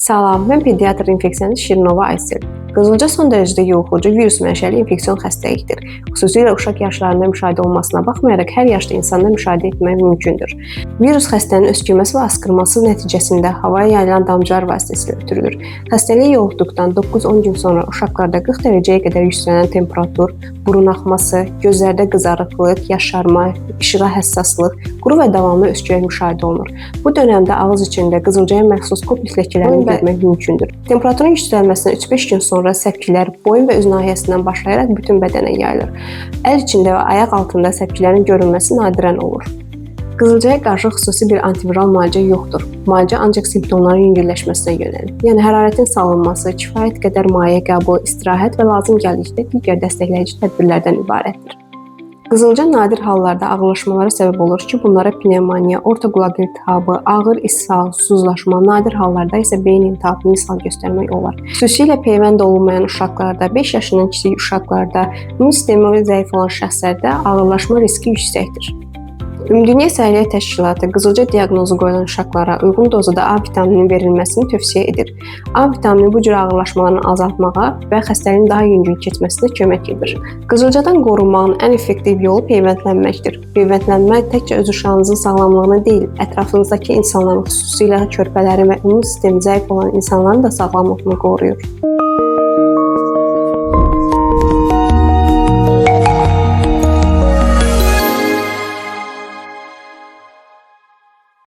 Salam, mən pediatr infeksiyonist Şirinova Aysel. Qızılca son dərəcədə yoluxucu virus mənşəli infeksion xəstəlikdir. Xüsusilə uşaq yaşlarında müşahidə olmasına baxmayaraq hər yaşda insanda müşahidə etmək mümkündür. Virus xəstənin öskürməsi və askırması nəticəsində havaya yayılan damcılar vasitəsilə ötürülür. Xəstəliyə yoluxduqdan 9-10 gün sonra uşaqlarda 40 dərəcəyə qədər yüksələn temperatur, burun axması, gözlərdə qızarıqlıq, yaşarma, işığa həssaslıq, quru və davamlı öskürək müşahidə olunur. Bu dövrdə ağız içində qızılcaya məxsus koplik ləkələrini görmək mümkündür. Temperaturun yüksəlməsindən 3-5 gün sonra səpkilər boyun və üz nahiyəsindən başlayaraq bütün bədənə yayılır. Əl içində və ayaq altında səpkilərin görünməsi nadirən olur. Qızılcaya qarşı xüsusi bir antiviral müalicə yoxdur. Müalicə ancaq simptomların yüngülləşməsinə yönəlir. Yəni hərarətin salınması, kifayət qədər maye qəbulu, istirahət və lazım gəldikdə digər dəstəkləyici tədbirlərdən ibarətdir. Qızılca nadir hallarda ağırlaşmalara səbəb olur ki, bunlara pnevmoniya, ortaqulaq iltihabı, ağır ishal, susuzlaşma, nadir hallarda isə beyin iltihabı misal göstərmək olar. Xüsusilə peyvənd olunmayan uşaqlarda, 5 yaşından kiçik uşaqlarda, immun sistemi zəif olan şəxslərdə ağırlaşma riski yüksəkdir. Ümumdünya Səhiyyə Təşkilatı qızılca diaqnozu qoyulan uşaqlara uyğun dozada A vitamininin verilməsini tövsiyə edir. A vitamini bu cür ağırlaşmalarını azaltmağa və xəstəliyin daha yüngül keçməsinə kömək edir. Qızılcadan qorunmağın ən effektiv yolu peyvəndlənməkdir. Peyvəndlənmə təkcə öz uşağınızın sağlamlığını deyil, ətrafınızdakı insanların, xüsusilə körpələrin və immun sistemi zəif olan insanların da sağlamlığını qoruyur.